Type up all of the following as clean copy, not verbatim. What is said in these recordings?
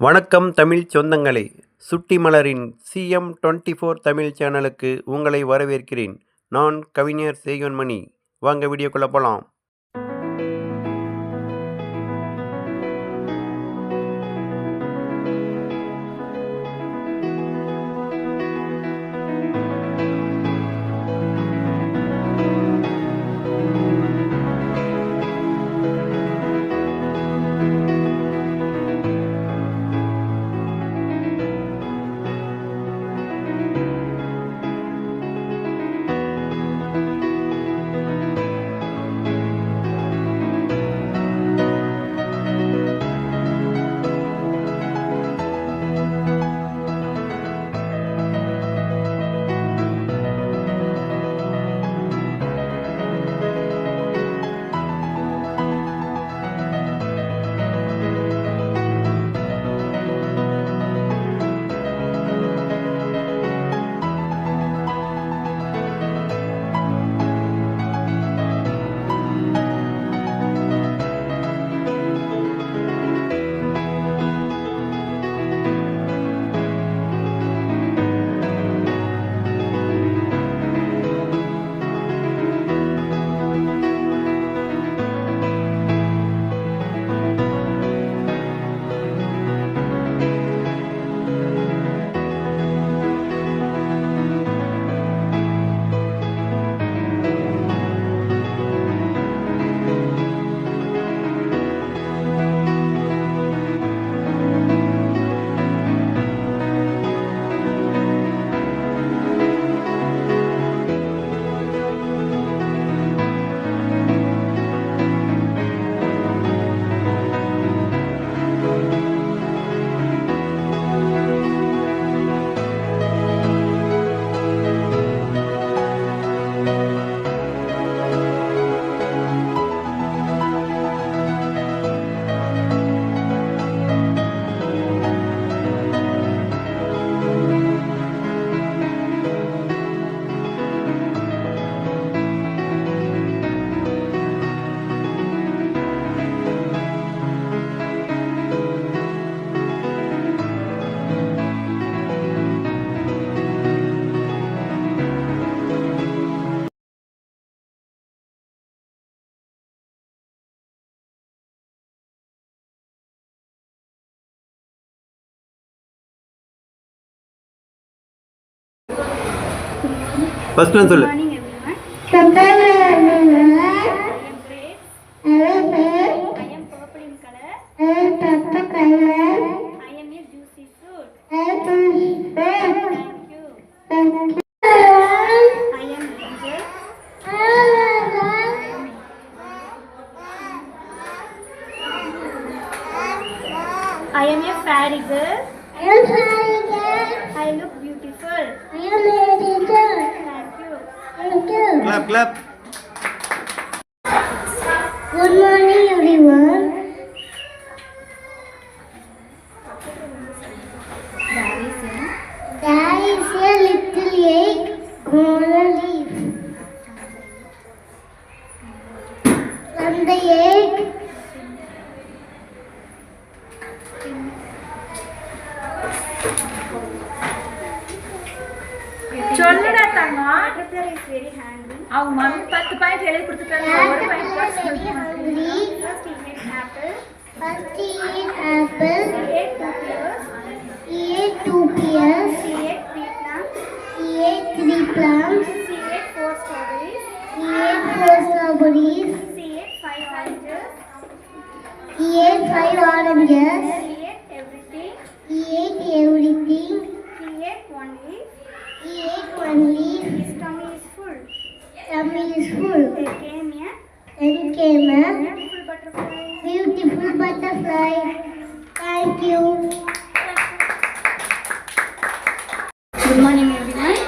வணக்கம் தமிழ் சொந்தங்களே, சுட்டி மலரின் CM24 தமிழ் சேனலுக்கு உங்களை வரவேற்கிறேன். நான் கவிஞர் சேகன்மணி. வாங்க வீடியோக்குள்ள போலாம். First one சொல்லு. I am a fairy girl. I look beautiful. Thank you. Clap. Good morning, everyone. There is a little egg on a leaf. From the egg, சொல்லுடா தங்கம். butterfly is very hungry. அவங்க mummy 10 point எழுதி கொடுத்துட்டாங்க. ஒரு point போட்டு Very hungry. First he ate apple. First he ate apple. He ate 2 pears. He ate 2 pears. He ate 3 plums. He ate 3 plums. He ate 4 strawberries. He ate 4 strawberries. He ate 5 oranges. He ate 5 oranges. He ate everything. He ate everything. He ate 1 leaf. He ate 1 leaf. His tummy is full. Tummy is full. There came a Then came a beautiful butterfly. beautiful butterfly. Thank you. Good morning everyone.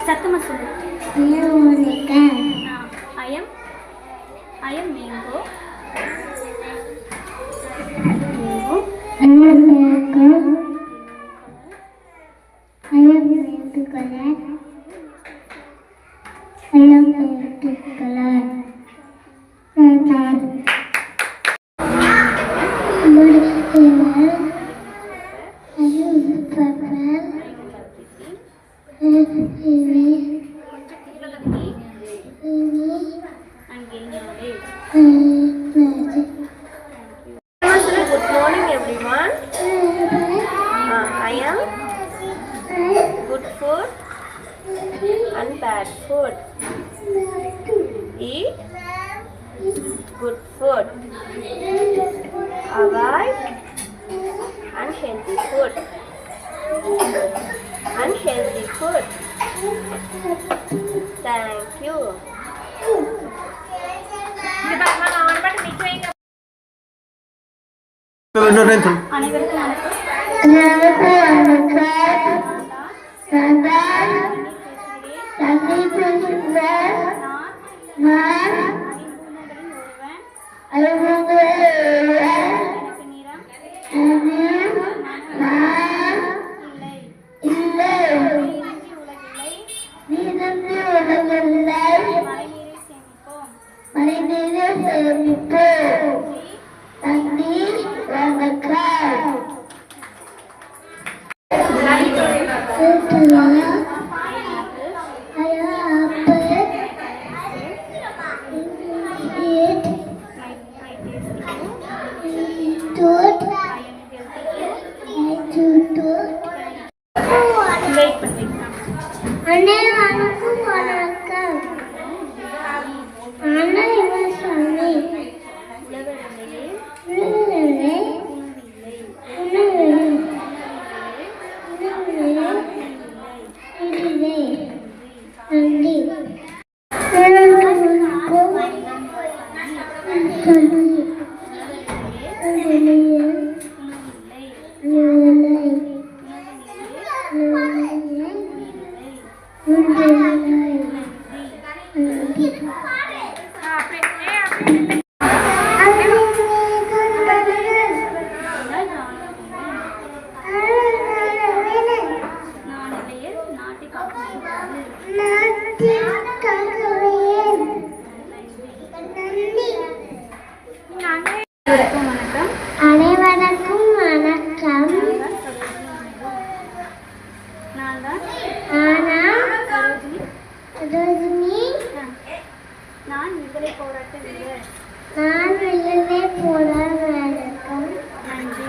சத்தமா சொல்லு. Monica. I am Mango. I am Mango. I am Mango color. I am Mango color. Good evening. everyone. I am good food and bad food. Eat good food. Avoid unhealthy food. Unhealthy food. Thank you. அனைவருக்கும் அனைவருக்கும் வணக்கம். அனைவரும் சாமி அனைவருக்கும் வணக்கம். நான் விடுதலை போராட்ட வீரர். நான் விடுதலை போராட்டம். நன்றி.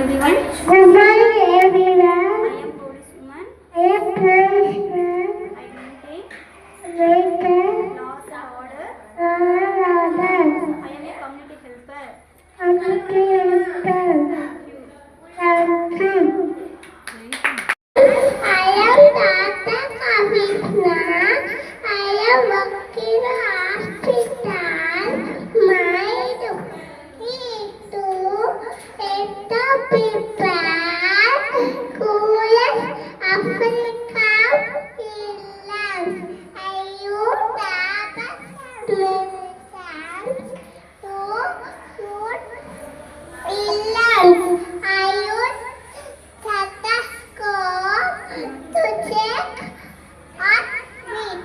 Everyone. Good morning, everyone. I am policewoman. I am policeman. I maintain Later, laws and order. others. I am a community helper. Community helper. Thank you. I am Tata Kavitna. I am working in hospital. My duty is to help the people cool Africa islands. I use Tata medicine to shoot islands. I use stethoscope to check heartbeat.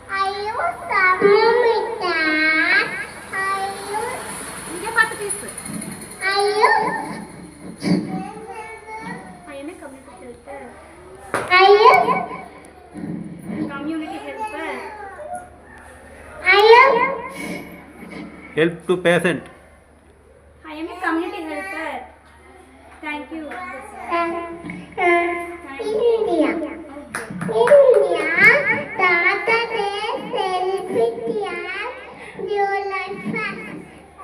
I use thermometer. I use I am a community helper. I use Community helper. help to patient. I am a community helper. Thank you. India. Tata self-care your life.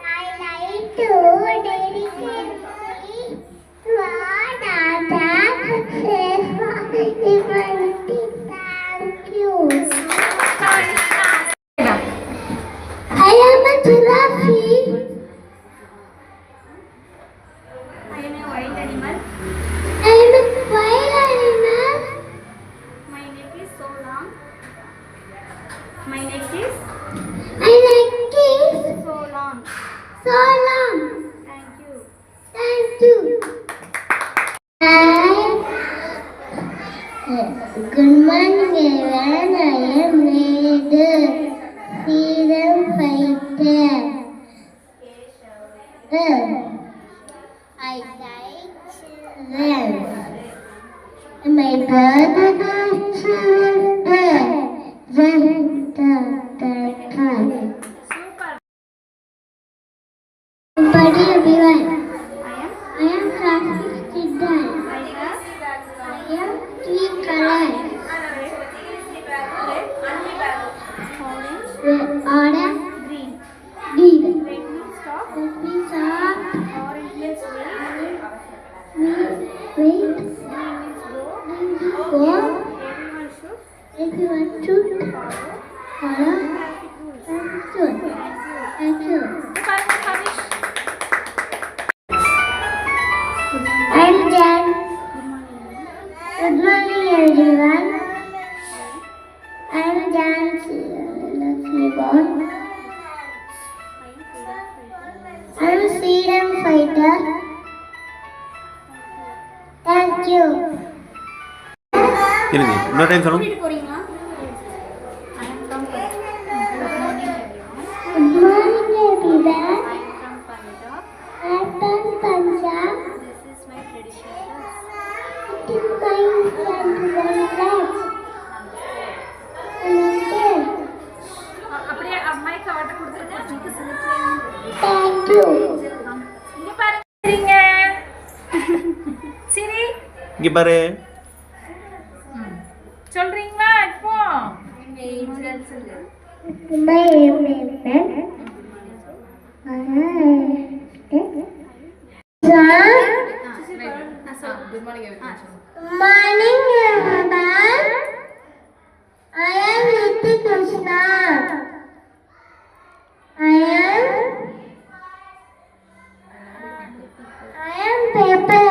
I like to dedicate to our Tata self-care. Thank you. I am a giraffe. I am a wild animal. I am a wild animal. My neck is so long. My neck is I like it so long. so long. Thank you. Thank you. Good morning, everyone. I am Leader, freedom fighter. I like children. My brother is children. Order. Green. Green. Red means stop. Let me stop. Orange means wait. Wait. Green means go. Go. Everyone should Everyone should follow follow traffic rules. traffic rules. Thank you. I'm Jan. Good morning, everyone. I'm Jan. Let's move on. I'm a freedom fighter. Thank you. இருங்க இன்னொரு time சொல்லுங்க. கூட்டிட்டு போறீங்களா? I am from Punjab. Good morning, everyone. I am from Punjab. I'm from Punjab. This is my traditional dress. It is my traditional dress. Namaste. அப்படியே அம்மாய்க்கு order கொடுத்துருங்க. நீங்க select Thank you. இங்க பாருங்க. சரிங்க. சரி. இங்கே பாரு. சொல்றீங்களா இப்போ? My name is Good morning, everyone. I am Niti Krishna. I am paper.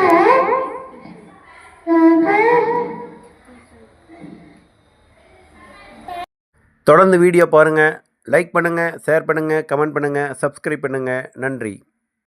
தொடர்ந்து வீடியோ பாருங்கள், லைக் பண்ணுங்கள், ஷேர் பண்ணுங்கள், கமெண்ட் பண்ணுங்கள், சப்ஸ்கிரைப் பண்ணுங்கள். நன்றி.